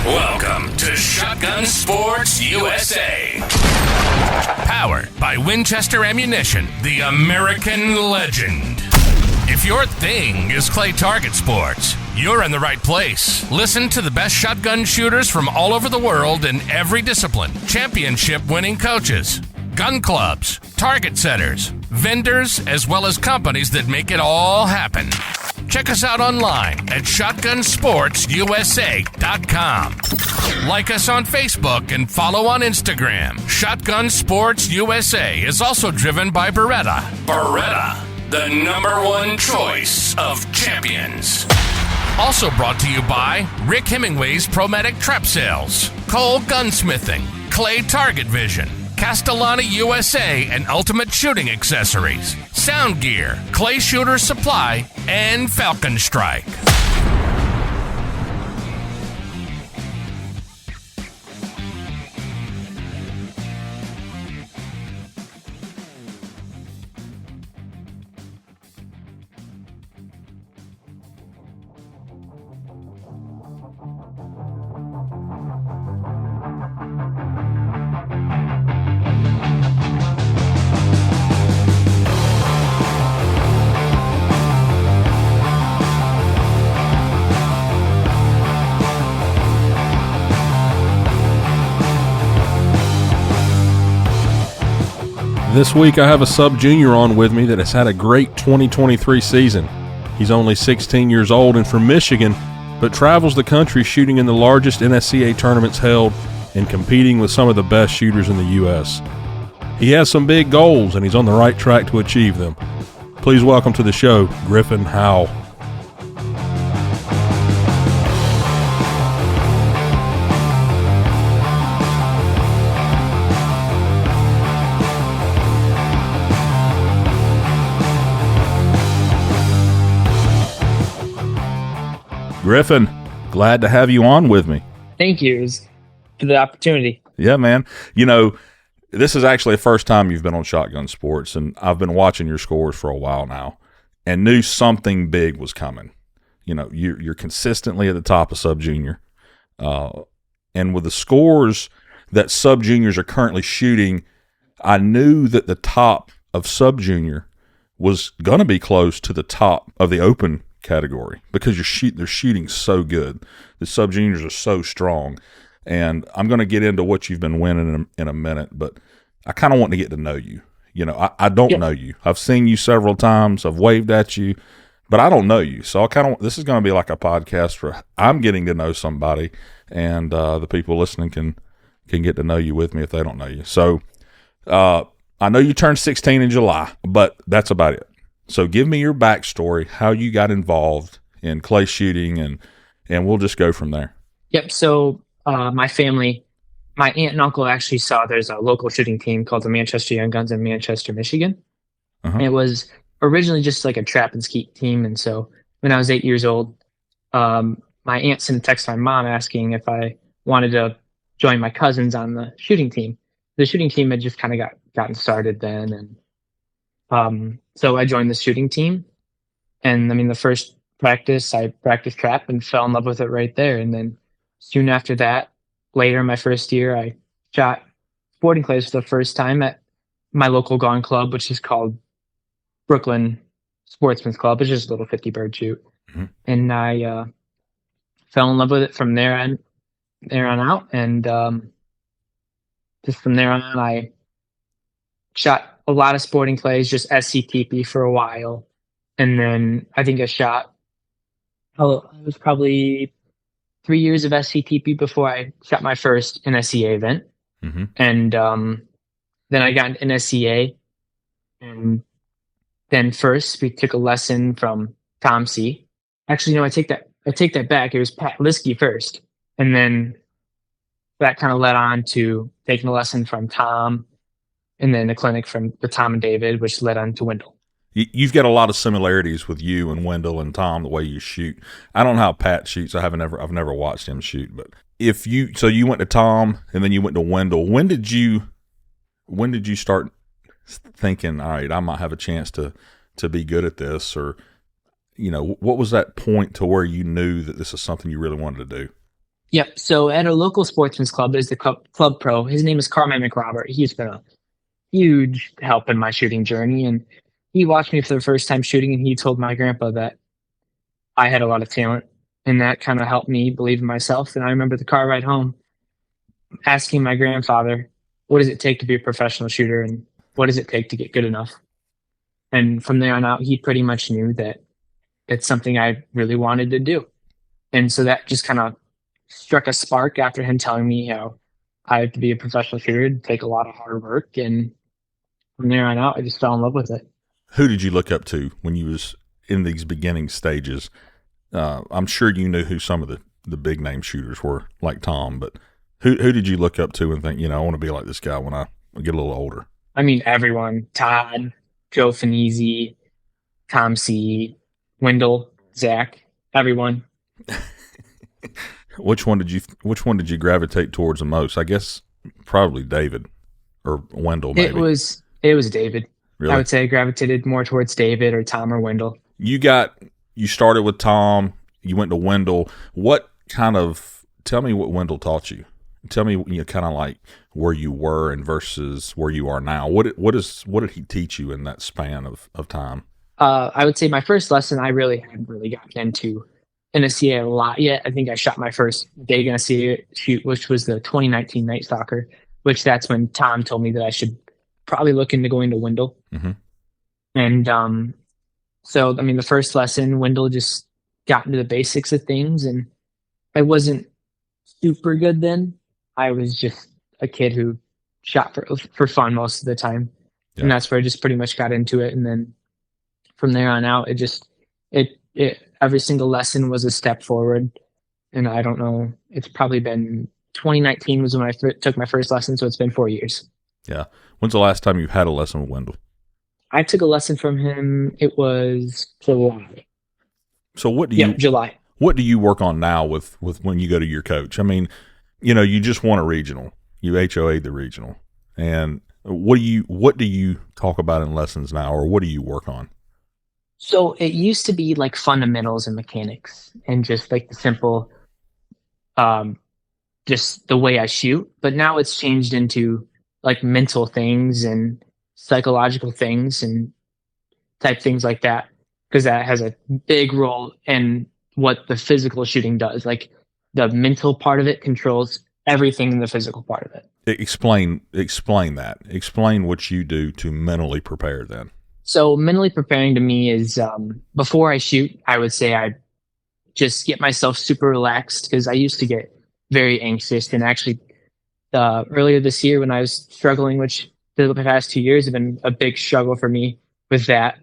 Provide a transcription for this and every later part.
Welcome to Shotgun Sports USA. Powered by Winchester Ammunition, the American legend. If your thing is clay target sports, you're in the right place. Listen to the best shotgun shooters from all over the world in every discipline. Championship-winning coaches, gun clubs, target setters, vendors, as well as companies that make it all happen. Check us out online at shotgunsportsusa.com. Like us on Facebook and follow on Instagram. Shotgun Sports USA is also driven by Beretta. Beretta, the #1 choice of champions. Also brought to you by Rick Hemingway's Promatic Trap Sales, Cole Gunsmithing, Clay Target Vision, Castellani USA and Ultimate Shooting Accessories, Sound Gear, Clay Shooter Supply, and Falcon Strike. This week I have a sub-junior on with me that has had a great 2023 season. He's only 16 years old and from Michigan, but travels the country shooting in the largest NSCA tournaments held and competing with some of the best shooters in the U.S. He has some big goals and he's on the right track to achieve them. Please welcome to the show, Griffin Howe. Griffin, glad to have you on with me. Thank you for the opportunity. Yeah, man. You know, this is actually the first time you've been on Shotgun Sports, and I've been watching your scores for a while now and knew something big was coming. You know, you're consistently at the top of sub-junior. And with the scores that sub-juniors are currently shooting, I knew that the top of sub-junior was going to be close to the top of the open category because they're shooting so good. The sub-juniors are so strong. And I'm going to get into what you've been winning in a minute, but I kind of want to get to know you. You know, I don't know you. I've seen you several times. I've waved at you, but I don't know you. So this is going to be like a podcast where I'm getting to know somebody, and the people listening can get to know you with me if they don't know you. So I know you turned 16 in July, but that's about it. So give me your backstory, how you got involved in clay shooting, and we'll just go from there. Yep. So my family, my aunt and uncle actually saw there's a local shooting team called the Manchester Young Guns in Manchester, Michigan. Uh-huh. It was originally just like a trap and skeet team. And so when I was 8 years old, my aunt sent a text to my mom asking if I wanted to join my cousins on the shooting team. The shooting team had just kind of gotten started then, and so I joined the shooting team, and I mean, the first practice, I practiced trap and fell in love with it right there. And then soon after that, later in my first year, I shot sporting clays for the first time at my local gun club, which is called Brooklyn Sportsman's Club. It's just a little 50 bird shoot. Mm-hmm. And I fell in love with it from there on out. And just from there on, I shot a lot of sporting clays, just SATP for a while. And then I think it was probably 3 years of SATP before I shot my first NSCA event. Mm-hmm. And then I got an NSCA. And then first we took a lesson from Tom C. Actually, no, I take that back. It was Pat Liskey first. And then that kind of led on to taking a lesson from Tom, and then a clinic with Tom and David, which led on to Wendell. You've got a lot of similarities with you and Wendell and Tom, the way you shoot. I don't know how Pat shoots. I've never watched him shoot. But so you went to Tom and then you went to Wendell. When did you start thinking, all right, I might have a chance to be good at this? Or, you know, what was that point to where you knew that this is something you really wanted to do? Yep. So at a local sportsman's club, there's the club pro. His name is Carmen McRobert. He's been a huge help in my shooting journey. And he watched me for the first time shooting, and he told my grandpa that I had a lot of talent. And that kind of helped me believe in myself. And I remember the car ride home asking my grandfather, what does it take to be a professional shooter? And what does it take to get good enough? And from there on out, he pretty much knew that it's something I really wanted to do. And so that just kind of struck a spark after him telling me how I had to be a professional shooter, it'd take a lot of hard work. And from there on out, I just fell in love with it. Who did you look up to when you was in these beginning stages? I'm sure you knew who some of the big name shooters were, like Tom, but who did you look up to and think, I want to be like this guy when I get a little older? I mean, everyone. Todd, Joe Finizzi, Tom C., Wendell, Zach, everyone. Which one did you gravitate towards the most? I guess probably David or Wendell, maybe. It was David. Really? I would say I gravitated more towards David or Tom or Wendell. You started with Tom, you went to Wendell. Tell me what Wendell taught you. Tell me, kind of like where you were and versus where you are now. What did he teach you in that span of time? I would say my first lesson, I really hadn't really gotten into NSCA a lot yet. I think I shot my first big NSCA shoot, which was the 2019 Night Stalker, which that's when Tom told me that I should probably look into going to Wendell. Mm-hmm. And so, I mean, the first lesson, Wendell just got into the basics of things, and I wasn't super good then. I was just a kid who shot for fun most of the time. Yeah. And that's where I just pretty much got into it. And then from there on out, every single lesson was a step forward. And I don't know, it's probably been 2019 was when I took my first lesson. So it's been 4 years. Yeah. When's the last time you had a lesson with Wendell? I took a lesson from him. It was July. So July. What do you work on now with when you go to your coach? I mean, you just won a regional. You HOA'd the regional. And what do you talk about in lessons now, or what do you work on? So it used to be like fundamentals and mechanics and just like the simple, just the way I shoot. But now it's changed into like mental things and psychological things and type things like that, because that has a big role in what the physical shooting does. Like the mental part of it controls everything in the physical part of it. Explain that. Explain what you do to mentally prepare then. So mentally preparing to me is before I shoot, I would say I just get myself super relaxed, because I used to get very anxious. And actually earlier this year when I was struggling, which the past 2 years have been a big struggle for me with that,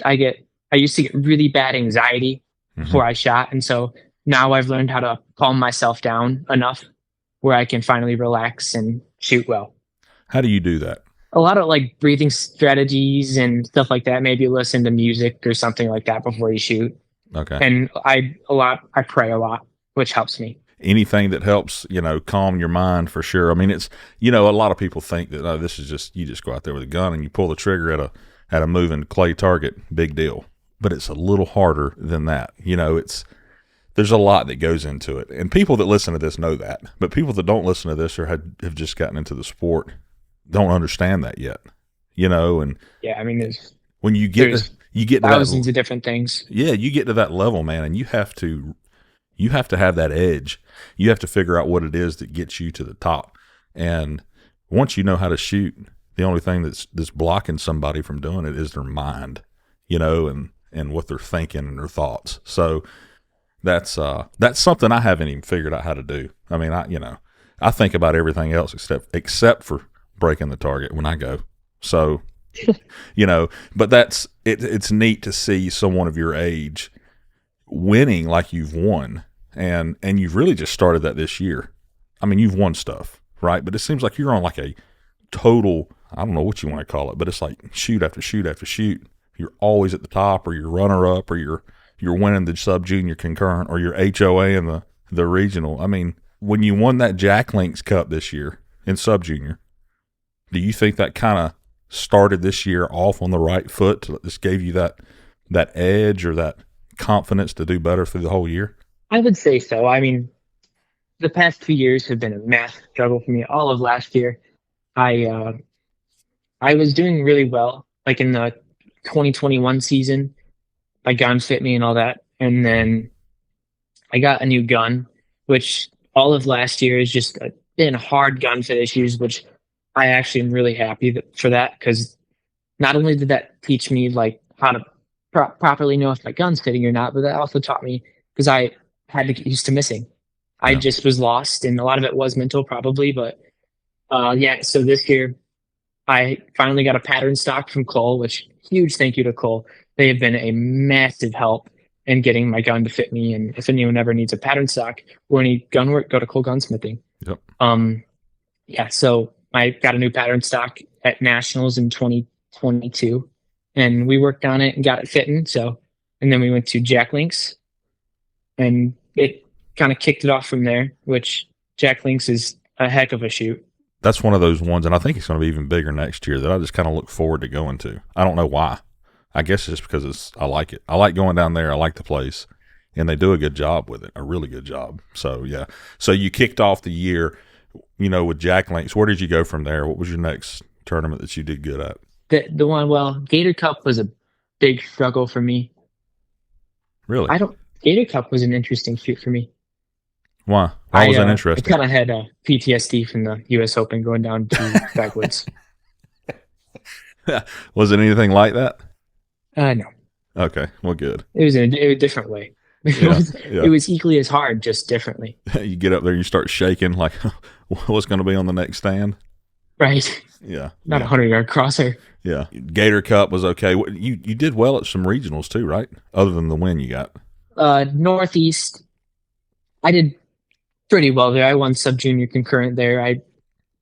I used to get really bad anxiety before I shot. And so now I've learned how to calm myself down enough where I can finally relax and shoot well. How do you do that? A lot of like breathing strategies and stuff like that. Maybe listen to music or something like that before you shoot. Okay. And I pray a lot, which helps me. Anything that helps, calm your mind, for sure. I mean, it's, a lot of people think that this is just, you just go out there with a gun and you pull the trigger at a moving clay target, big deal. But it's a little harder than that. There's a lot that goes into it. And people that listen to this know that. But people that don't listen to this or have just gotten into the sport don't understand that yet. And yeah, I mean, when you get to thousands of different things. Yeah, you get to that level, man, and you have to have that edge. You have to figure out what it is that gets you to the top. And once you know how to shoot, the only thing that's blocking somebody from doing it is their mind, and what they're thinking and their thoughts. So that's something I haven't even figured out how to do. I mean, I think about everything else except for breaking the target when I go. So, but it's neat to see someone of your age winning like you've won, and you've really just started that this year. I mean, you've won stuff, right? But it seems like you're on like a total, I don't know what you want to call it, but it's like shoot after shoot after shoot. You're always at the top, or you're runner up, or you're winning the sub junior concurrent, or your HOA in the regional. I mean, when you won that Jack Links Cup this year in sub junior, do you think that kind of started this year off on the right foot? This gave you that edge or that confidence to do better through the whole year? I would say so. I mean, the past 2 years have been a massive struggle for me. All of last year, I I was doing really well, like in the 2021 season. My gun fit me and all that, and then I got a new gun, which all of last year has just been hard gun fit issues, which I actually am really happy for that, because not only did that teach me like how to properly know if my gun's fitting or not, but that also taught me, because I had to get used to missing. I Yeah. just was lost, and a lot of it was mental, probably. But yeah, so this year I finally got a pattern stock from Cole, which huge thank you to Cole. They have been a massive help in getting my gun to fit me. And if anyone ever needs a pattern stock or any gun work, go to Cole Gunsmithing. Yep. Yeah, so I got a new pattern stock at Nationals in 2022, and we worked on it and got it fitting. So, and then we went to Jack Links, and it kind of kicked it off from there, which Jack Links is a heck of a shoot. That's one of those ones, and I think it's going to be even bigger next year, that I just kind of look forward to going to. I don't know why. I guess it's just because I like it. I like going down there. I like the place, and they do a good job with it, a really good job. So, yeah. So you kicked off the year, with Jack Links. Where did you go from there? What was your next tournament that you did good at? The one, well, Gator Cup was a big struggle for me. Really? Gator Cup was an interesting shoot for me. Why? Why was that I interesting? kind of had PTSD from the U.S. Open going down to backwoods. Was it anything like that? No. Okay, well, good. It was in a different way. It was equally as hard, just differently. You get up there and you start shaking like, what's going to be on the next stand? Right. Yeah. Not a 100-yard crosser. Yeah. Gator Cup was okay. You did well at some regionals too, right? Other than the win you got. Northeast, I did pretty well there. I won sub-junior concurrent there. I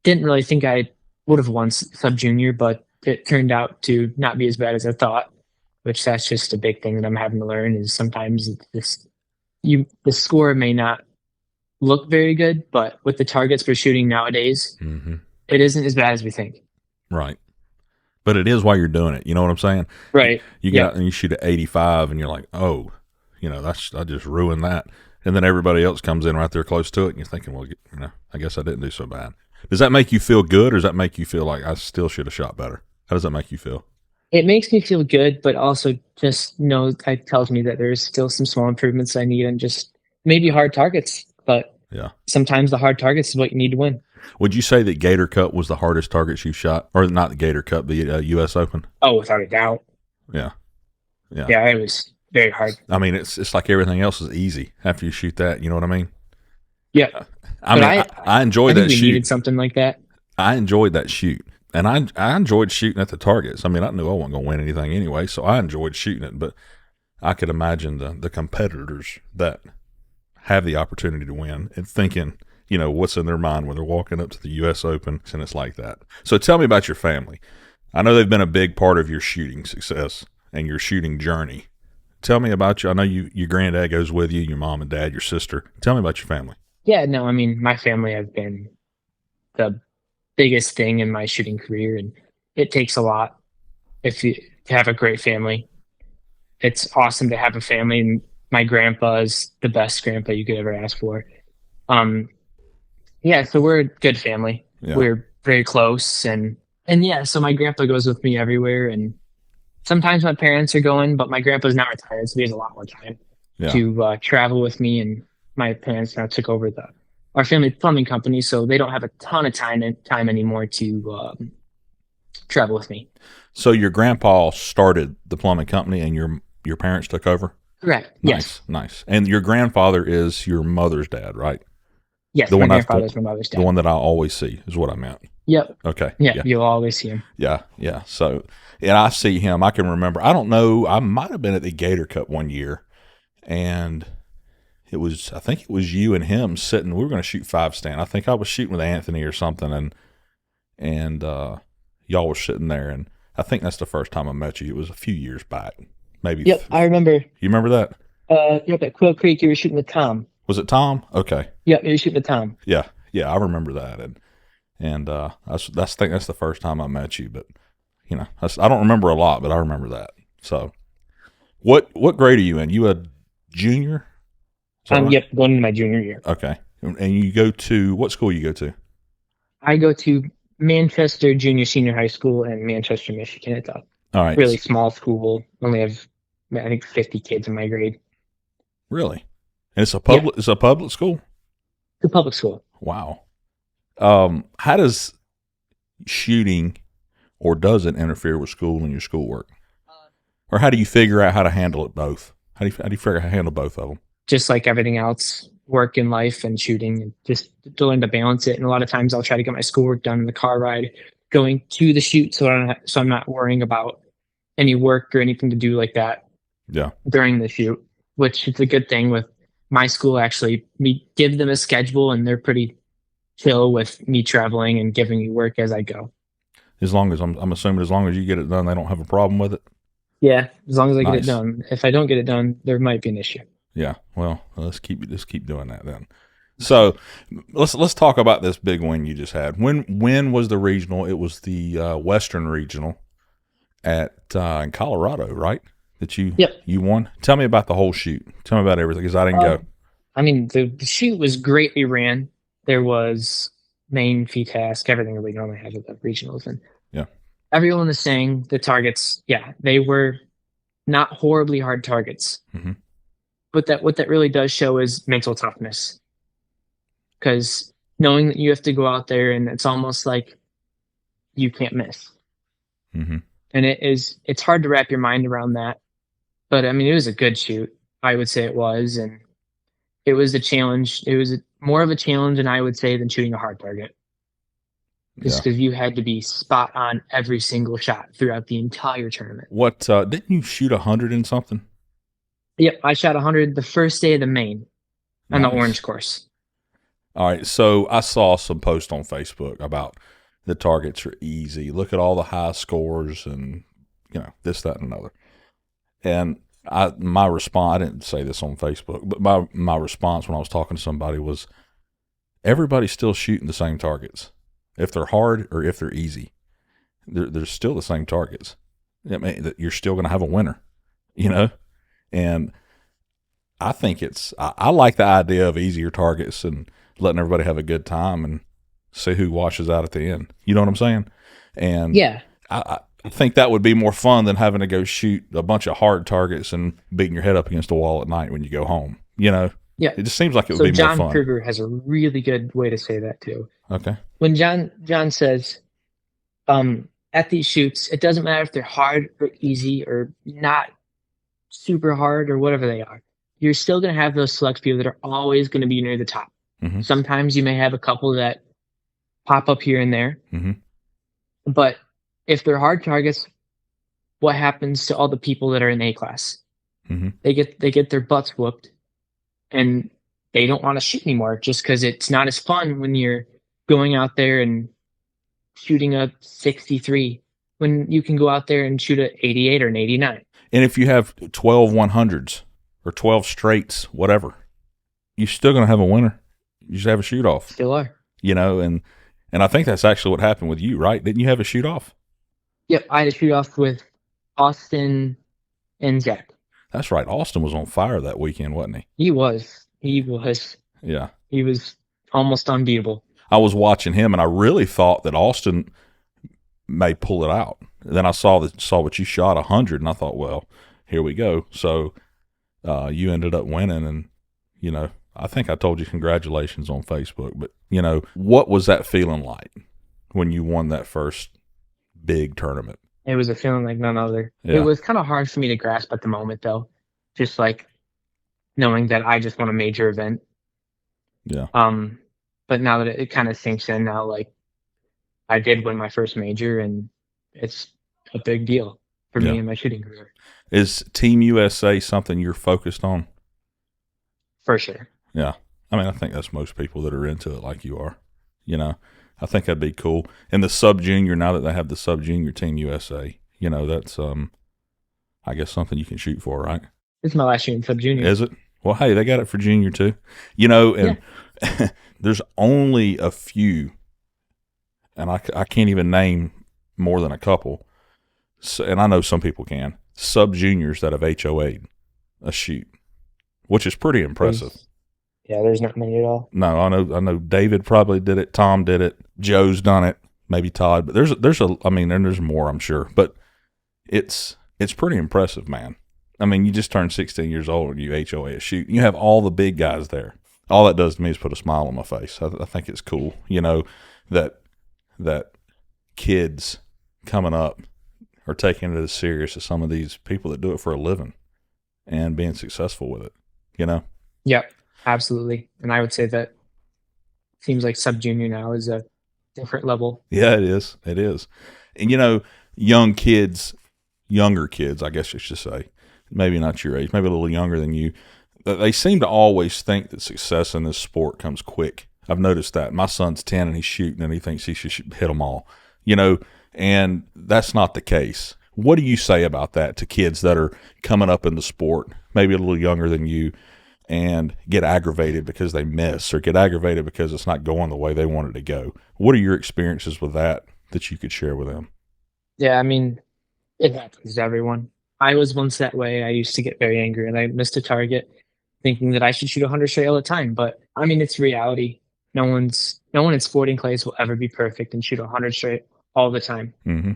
didn't really think I would have won sub-junior, but it turned out to not be as bad as I thought, which that's just a big thing that I'm having to learn, is sometimes it's the score may not look very good, but with the targets we're shooting nowadays, it isn't as bad as we think. Right. But it is while you're doing it. You know what I'm saying? Right. You get out and you shoot at 85 and you're like, oh, I just ruined that. And then everybody else comes in right there close to it and you're thinking, well, I guess I didn't do so bad. Does that make you feel good, or does that make you feel like I still should have shot better? How does that make you feel? It makes me feel good, but also just it tells me that there's still some small improvements I need, and just maybe hard targets. But yeah, sometimes the hard targets is what you need to win. Would you say that Gator Cup was the hardest targets you shot? Or not the Gator Cup, the U.S. Open? Oh, without a doubt. Yeah. Yeah, it was very hard. I mean, it's like everything else is easy after you shoot that. You know what I mean? Yeah. I enjoyed that shoot. Needed something like that. I enjoyed that shoot. And I enjoyed shooting at the targets. I mean, I knew I wasn't going to win anything anyway, so I enjoyed shooting it. But I could imagine the competitors that have the opportunity to win and thinking, what's in their mind when they're walking up to the U.S. Open, and it's like that. So tell me about your family. I know they've been a big part of your shooting success and your shooting journey. Tell me about you. I know your granddad goes with you, your mom and dad, your sister. Tell me about your family. Yeah, no, I mean, my family have been the biggest thing in my shooting career, and it takes a lot to have a great family. It's awesome to have a family, and my grandpa is the best grandpa you could ever ask for. Yeah, so we're a good family. Yeah. We're very close, and yeah, so my grandpa goes with me everywhere, and sometimes my parents are going, but my grandpa's not retired, so he has a lot more time to travel with me, and my parents now took over our family plumbing company, so they don't have a ton of time anymore to travel with me. So your grandpa started the plumbing company, and your parents took over? Correct. Nice. And your grandfather is your mother's dad, right? Yes, my grandfather is my mother's dad. The one that I always see is what I meant. Yep. Okay. Yeah, you'll always see him. Yeah. So, and I see him. I can remember. I don't know. I might have been at the Gator Cup one year, and I think it was you and him sitting. We were going to shoot 5-stand. I think I was shooting with Anthony or something, and y'all were sitting there, and I think that's the first time I met you. It was a few years back, maybe. Yep, I remember. You remember that? Yep, at Quill Creek, you were shooting with Tom. Was it Tom? Okay. Yep, you were shooting with Tom. Yeah, I remember that, and I think that's the first time I met you. But I don't remember a lot, but I remember that. So, what grade are you in? You a junior? Yep, going into my junior year. Okay. And you go to, what school you go to? I go to Manchester Junior Senior High School in Manchester, Michigan. It's a All right. really small school. Only have, I think, 50 kids in my grade. Really? And it's a public, Yeah. it's a public school? It's a public school. Wow. How does shooting, or does it interfere with school and your schoolwork? Or how do you figure out how to handle it both? How do you figure out how to handle both of them? Just like everything else, work and life and shooting, and just to learn to balance it. And a lot of times I'll try to get my schoolwork done in the car ride going to the shoot, so I'm not worrying about any work or anything to do like that. Yeah. During the shoot, which is a good thing with my school. Actually, we give them a schedule, and they're pretty chill with me traveling and giving me work as I go. As long as I'm assuming as long as you get it done, they don't have a problem with it. Yeah, as long as I get Nice. it done. If I don't get it done, there might be an issue. Yeah. Well, let's keep doing that then. So let's talk about this big win you just had. When was the regional? It was the Western Regional at in Colorado, right? That you won. Tell me about the whole shoot. Tell me about everything, because I didn't go. I mean, the shoot was greatly ran. There was main, fee task, everything that we normally have at the regionals, and everyone was saying the targets. Yeah, they were not horribly hard targets, but what that really does show is mental toughness. Because knowing that you have to go out there and it's almost like you can't miss. And it's hard to wrap your mind around that. But I mean, it was a good shoot. I would say it was. And it was a challenge. It was more of a challenge, and I would say, than shooting a hard target. Just because you had to be spot on every single shot throughout the entire tournament. What, didn't you shoot 100 and something? Yep, I shot 100 the first day of the main on the orange course. All right, so I saw some posts on Facebook about the targets are easy. Look at all the high scores and, this, that, and another. And my response, I didn't say this on Facebook, but my response when I was talking to somebody was, everybody's still shooting the same targets. If they're hard or if they're easy, they're still the same targets. I mean, you're still going to have a winner, And I think I like the idea of easier targets and letting everybody have a good time and see who washes out at the end. You know what I'm saying? And I think that would be more fun than having to go shoot a bunch of hard targets and beating your head up against a wall at night when you go home. Yeah. It just seems like it would be more fun. John Kruger has a really good way to say that too. Okay. When John says, at these shoots, it doesn't matter if they're hard or easy or not super hard or whatever they are. You're still going to have those select few that are always going to be near the top. Sometimes you may have a couple that pop up here and there. But if they're hard targets, what happens to all the people that are in A class? They get their butts whooped, and they don't want to shoot anymore just because it's not as fun when you're going out there and shooting a 63 when you can go out there and shoot an 88 or an 89. And if you have 12 100s or 12 straights, whatever, you're still going to have a winner. You just have a shoot off. Still are. And I think that's actually what happened with you, right? Didn't you have a shoot off? Yep, I had a shoot off with Austin and Jack. That's right. Austin was on fire that weekend, wasn't he? He was. Yeah. He was almost unbeatable. I was watching him, and I really thought that Austin may pull it out. Then I saw what you shot 100, and I thought, well, here we go. So you ended up winning, and I think I told you congratulations on Facebook. But what was that feeling like when you won that first big tournament? It was a feeling like none other. Yeah. It was kind of hard for me to grasp at the moment, though. Just like knowing that I just won a major event. Yeah. But now that it kind of sinks in now, like I did win my first major, and it's a big deal for me in my shooting career. Is Team USA something you're focused on? For sure. Yeah. I mean, I think that's most people that are into it like you are. I think that'd be cool. And the sub-junior, now that they have the sub-junior Team USA, that's, I guess, something you can shoot for, right? It's my last year in sub-junior. Is it? Well, hey, they got it for junior too. And there's only a few, and I can't even name more than a couple, so, and I know some people can, sub-juniors that have HOA'd a shoot, which is pretty impressive. Yeah, there's not many at all. No, I know David probably did it. Tom did it. Joe's done it. Maybe Todd. But there's more, I'm sure. But it's pretty impressive, man. I mean, you just turned 16 years old and you HOA a shoot. You have all the big guys there. All that does to me is put a smile on my face. I think it's cool, that kids coming up are taking it as serious as some of these people that do it for a living and being successful with it, Yep, absolutely. And I would say that seems like sub junior now is a different level. Yeah, it is. It is. And, younger kids, I guess I should say, maybe not your age, maybe a little younger than you, they seem to always think that success in this sport comes quick. I've noticed that. My son's 10 and he's shooting and he thinks he should hit them all, and that's not the case. What do you say about that to kids that are coming up in the sport, maybe a little younger than you, and get aggravated because they miss or get aggravated because it's not going the way they wanted to go? What are your experiences with that you could share with them? Yeah, I mean, it happens to everyone. I was once that way. I used to get very angry and I missed a target thinking that I should shoot 100 straight all the time. But I mean, it's reality. No one in sporting clays will ever be perfect and shoot 100 straight all the time. Mm-hmm.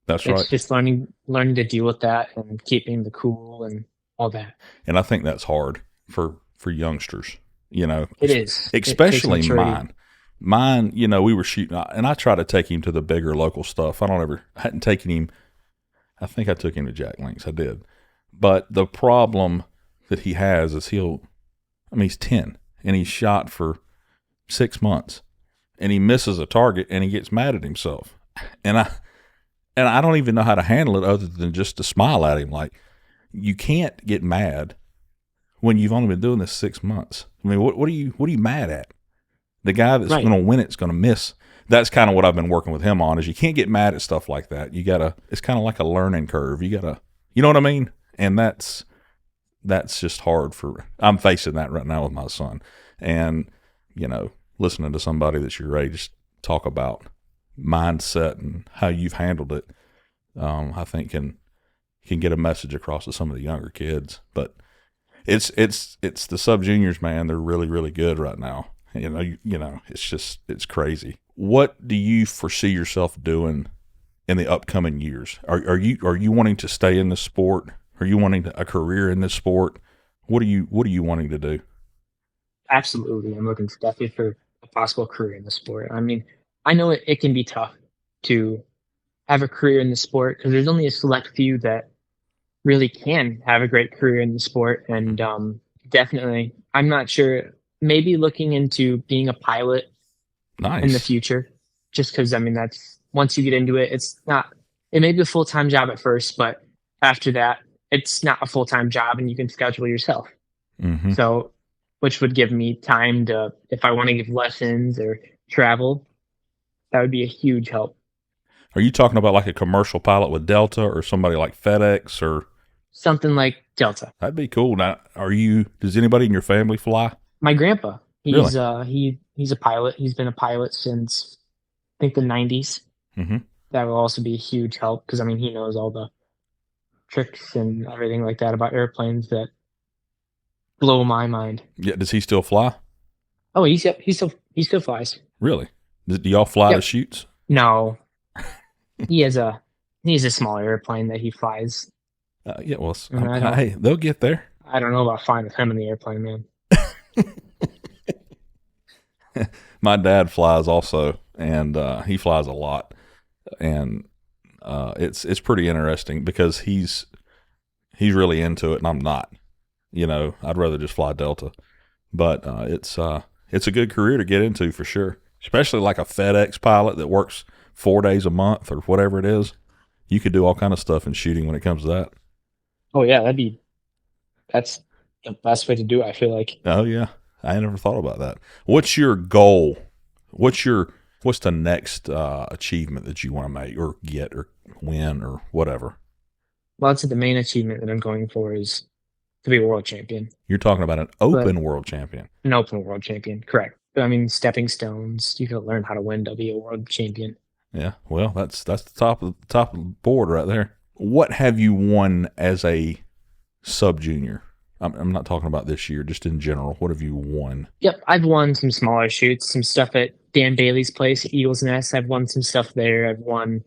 That's right. It's just learning to deal with that and keeping the cool and all that. And I think that's hard for youngsters, It is. Especially mine. Mine, we were shooting, and I try to take him to the bigger local stuff. I hadn't taken him, I think I took him to Jack Links. I did. But the problem that he has is he's 10 and he's shot for 6 months and he misses a target and he gets mad at himself. And I don't even know how to handle it other than just to smile at him. Like, you can't get mad when you've only been doing this 6 months. I mean, what are you mad at? The guy that's going to win it's going to miss. That's kind of what I've been working with him on, is you can't get mad at stuff like that. It's kind of like a learning curve. You know what I mean? And that's just hard I'm facing that right now with my son. And, listening to somebody that's your age talk about mindset and how you've handled it, I think can get a message across to some of the younger kids. But it's the sub juniors, man. They're really, really good right now. It's crazy. What do you foresee yourself doing in the upcoming years? Are you wanting to stay in this sport? Are you wanting a career in this sport? What are you wanting to do? Absolutely. I'm looking definitely for a possible career in the sport. I mean, I know it can be tough to have a career in the sport because there's only a select few that really can have a great career in the sport. And definitely, I'm not sure, maybe looking into being a pilot in the future, just because, that's, once you get into it, it may be a full-time job at first, but after that, it's not a full-time job and you can schedule yourself. Mm-hmm. So, which would give me time to, if I want to give lessons or travel, that would be a huge help. Are you talking about like a commercial pilot with Delta or somebody like FedEx or something like Delta? That'd be cool. Now, does anybody in your family fly? My grandpa, he's really? He's a pilot. He's been a pilot since I think the 90s. Mm-hmm. That will also be a huge help because he knows all the tricks and everything like that about airplanes that blow my mind. Yeah, does he still fly? Oh, he still flies. Really? Do y'all fly to shoots? No, he has a small airplane that he flies. Yeah, well, hey, they'll get there. I don't know about flying with him in the airplane, man. My dad flies also, and he flies a lot, and it's pretty interesting because he's really into it, and I'm not. I'd rather just fly Delta, but it's a good career to get into for sure, especially like a FedEx pilot that works 4 days a month or whatever it is. You could do all kind of stuff in shooting when it comes to that. Oh yeah, that's the best way to do it, I feel like. Oh yeah. I never thought about that. What's your goal? What's the next achievement that you want to make or get or win or whatever? Well, I'd say the main achievement that I'm going for is to be a world champion. You're talking about an open world champion. An open world champion, correct. Stepping stones. You can learn how to win to be a world champion. Yeah, well, that's the top of the board right there. What have you won as a sub junior? I'm not talking about this year, just in general. What have you won? Yep, I've won some smaller shoots, some stuff at Dan Bailey's place, Eagles Nest. I've won some stuff there. I've won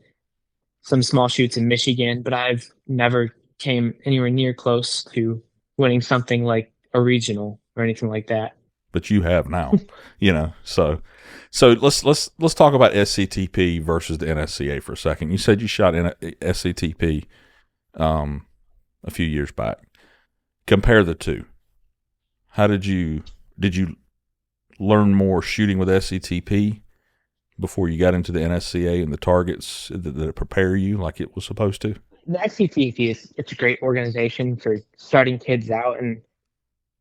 some small shoots in Michigan, but I've never came anywhere near close to winning something like a regional or anything like that. But you have now, So let's talk about SCTP versus the NSCA for a second. You said you shot in SCTP a few years back. Compare the two. How did you learn more shooting with SCTP before you got into the NSCA and the targets that prepare you like it was supposed to? The SCTP it's a great organization for starting kids out, and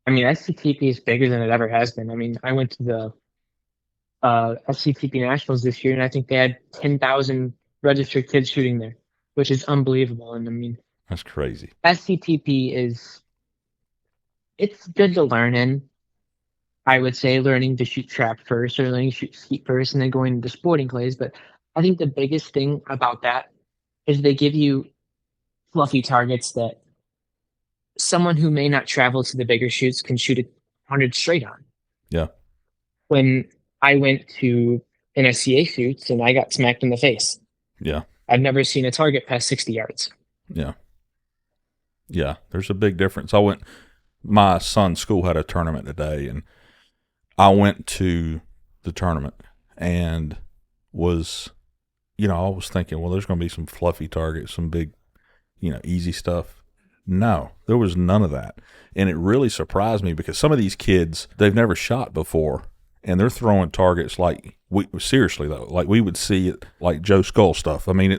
I mean SCTP is bigger than it ever has been. I mean, I went to the SCTP Nationals this year, and I think they had 10,000 registered kids shooting there, which is unbelievable. And I mean, that's crazy. SCTP it's good to learn in. I would say learning to shoot trap first or learning to shoot skeet first and then going into sporting clays. But I think the biggest thing about that is they give you fluffy targets that someone who may not travel to the bigger shoots can shoot 100 straight on. Yeah. When I went to NSCA shoots and I got smacked in the face. Yeah. I've never seen a target past 60 yards. Yeah. Yeah. There's a big difference. My son's school had a tournament today, and I went to the tournament and was, I was thinking, well, there's going to be some fluffy targets, some big, easy stuff. No, there was none of that. And it really surprised me because some of these kids, they've never shot before, and they're throwing targets like, seriously though, like we would see it like Joe Skull stuff. I mean,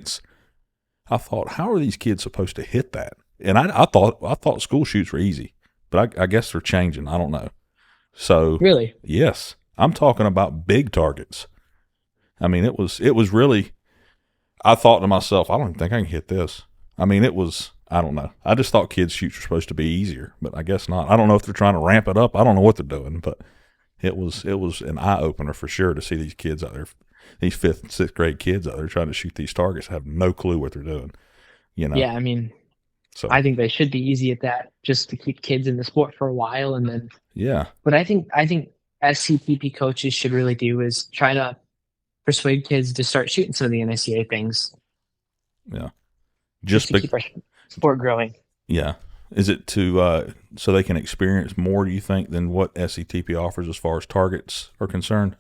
I thought, how are these kids supposed to hit that? And I thought school shoots were easy, but I guess they're changing. I don't know. So really, yes, I'm talking about big targets. I mean, it was really, I thought to myself, I don't think I can hit this. I mean, I don't know. I just thought kids shoots were supposed to be easier, but I guess not. I don't know if they're trying to ramp it up. I don't know what they're doing, but it was an eye opener for sure to see these kids out there, these 5th and 6th grade kids out there trying to shoot these targets, have no clue what they're doing. Yeah, I mean, so I think they should be easy at that just to keep kids in the sport for a while, and then But I think SCTP coaches should really do is try to persuade kids to start shooting some of the NSCA things. Yeah, just to keep our sport growing. Yeah. Is it to so they can experience more, do you think, than what SCTP offers as far as targets are concerned?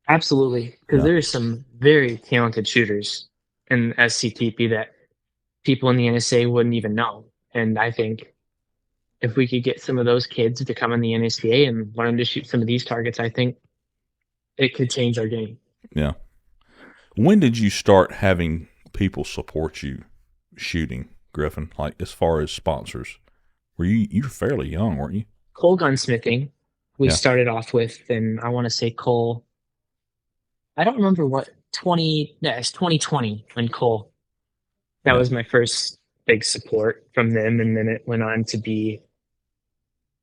Absolutely, because there are some very talented shooters in SCTP that people in the NSA wouldn't even know. And I think if we could get some of those kids to come in the NSCA and learn to shoot some of these targets, I think it could change our game. Yeah. When did you start having people support you shooting, Griffin? Like as far as sponsors, you were fairly young, weren't you? Cole Gunsmithing, we started off with, and I want to say Cole. I don't remember what it's 2020 when Cole. That was my first big support from them, and then it went on to be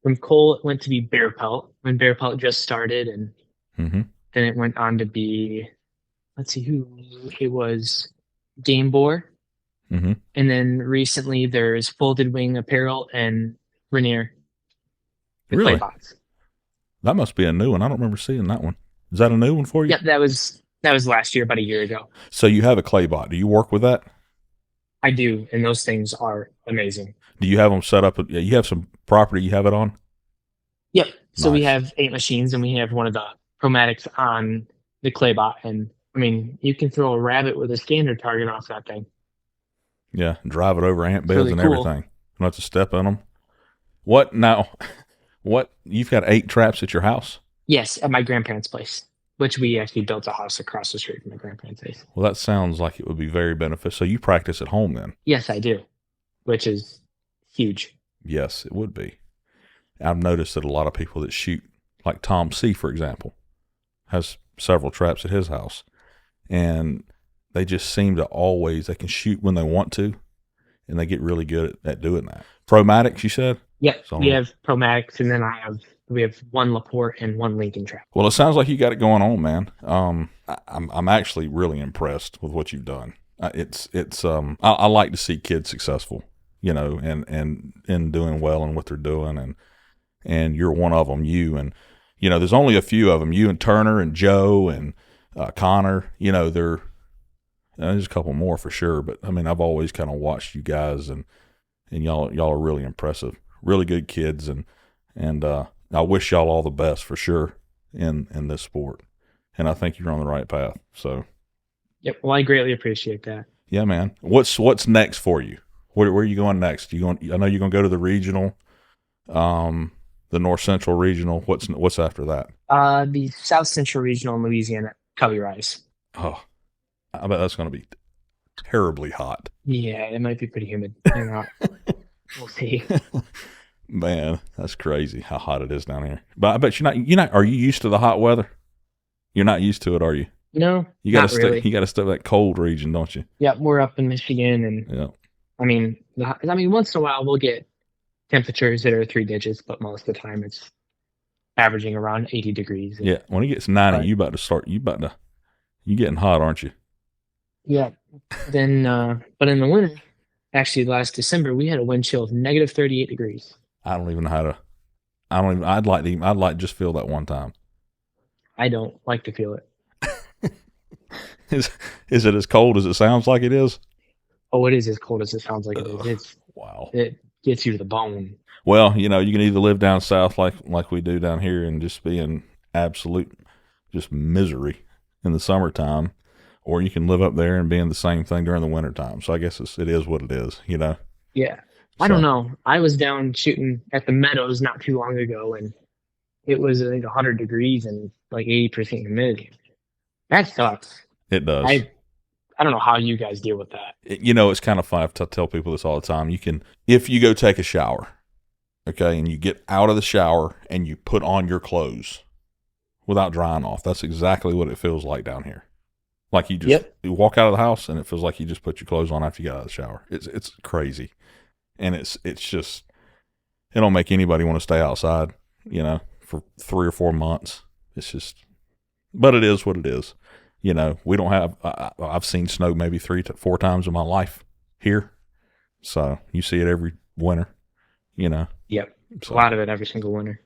from Cole. It went to be Bear Pelt when Bear Pelt just started, and then it went on to be. Let's see who it was. Game Boar. And then recently there's Folded Wing Apparel and Rainier. Really? Playbots. That must be a new one. I don't remember seeing that one. Is that a new one for you? Yep, that was last year, about a year ago. So you have a clay bot. Do you work with that? I do, and those things are amazing. Do you have them set up? You have some property you have it on? Yep. So we have 8 machines, and we have one of the Chromatics on the clay bot, and I mean, you can throw a rabbit with a standard target off that thing. Yeah, drive it over ant beds and everything. You don't have to step on them. What now? What, you've got 8 traps at your house? Yes, at my grandparents' place, which we actually built a house across the street from my grandparents' place. Well, that sounds like it would be very beneficial. So you practice at home then? Yes, I do, which is huge. Yes, it would be. I've noticed that a lot of people that shoot, like Tom C., for example, has several traps at his house. And they just seem to they can shoot when they want to, and they get really good at doing that. Chromatics, you said? Yep, so we have Chromatics, and then we have 1 Laporte and 1 Lincoln trap. Well, it sounds like you got it going on, man. I'm actually really impressed with what you've done. I like to see kids successful. you know, and doing well in what they're doing, and you're one of them. You and you know, there's only a few of them. You and Turner and Joe and Connor. You know, there's a couple more for sure. But I mean, I've always kind of watched you guys, and y'all are really impressive, really good kids, and I wish y'all all the best for sure in this sport. And I think you're on the right path. So, yep. Well, I greatly appreciate that. Yeah, man. What's next for you? Where are you going next? I know you're going to go to the regional, the North Central Regional. What's after that? The South Central Regional in Louisiana, Cubby Rise. Oh, I bet that's going to be terribly hot. Yeah, it might be pretty humid. We'll see. Man, that's crazy how hot it is down here. But I bet you're not. Are you used to the hot weather? You're not used to it, are you? No, you got to stay. Really. You got to stay that cold region, don't you? Yeah, we're up in Michigan, and yeah. I mean, once in a while we'll get temperatures that are 3 digits, but most of the time it's averaging around 80 degrees. Yeah, when it gets 90, you getting hot, aren't you? Yeah. Then, but in the winter, actually last December, we had a wind chill of negative 38 degrees. I don't even know how to. I'd like to just feel that one time. I don't like to feel it. Is it as cold as it sounds like it is? Oh, it is as cold as it sounds like it is. Wow. It gets you to the bone. Well, you know, you can either live down south like we do down here and just be in absolute just misery in the summertime, or you can live up there and be in the same thing during the wintertime. So I guess it is what it is, you know? Yeah. I don't know. I was down shooting at the Meadows not too long ago, and it was, I think, 100 degrees and like 80% humidity. That sucks. It does. I don't know how you guys deal with that. It's kind of fun. I tell people this all the time. If you go take a shower, okay, and you get out of the shower and you put on your clothes without drying off, that's exactly what it feels like down here. Like you you walk out of the house and it feels like you just put your clothes on after you get out of the shower. It's crazy. And it's just, it don't make anybody want to stay outside, you know, for 3 or 4 months. It's just, but it is what it is. You know, we don't have, I've seen snow maybe 3 to 4 times in my life here. So you see it every winter, you know. Yep. So, a lot of it every single winter.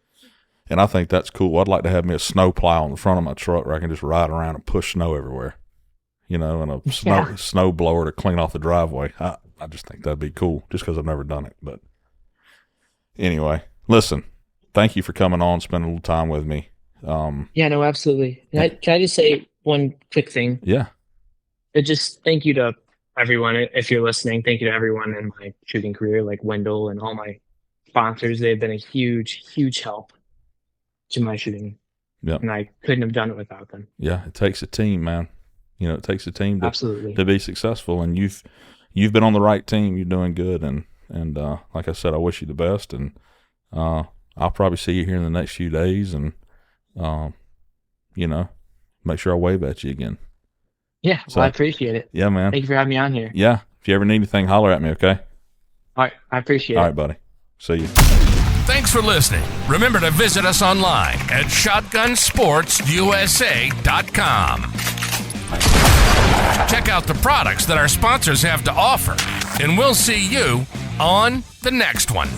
And I think that's cool. I'd like to have me a snow plow on the front of my truck where I can just ride around and push snow everywhere, you know, and a snow blower to clean off the driveway. I just think that'd be cool just because I've never done it. But anyway, listen, thank you for coming on, spending a little time with me. Yeah, no, absolutely. Can I just say one quick thing? Yeah. Just thank you to everyone. If you're listening, thank you to everyone in my shooting career, like Wendell and all my sponsors. They've been a huge, huge help to my shooting. Yeah. And I couldn't have done it without them. Yeah. It takes a team, man. You know, it takes a team to be successful, and you've been on the right team. You're doing good. And like I said, I wish you the best, and, I'll probably see you here in the next few days, and, you know, make sure I wave at you again. Yeah, well, I appreciate it. Yeah, man. Thank you for having me on here. Yeah. If you ever need anything, holler at me, okay? All right. I appreciate it. All right, buddy. See you. Thanks for listening. Remember to visit us online at shotgunsportsusa.com. Check out the products that our sponsors have to offer, and we'll see you on the next one.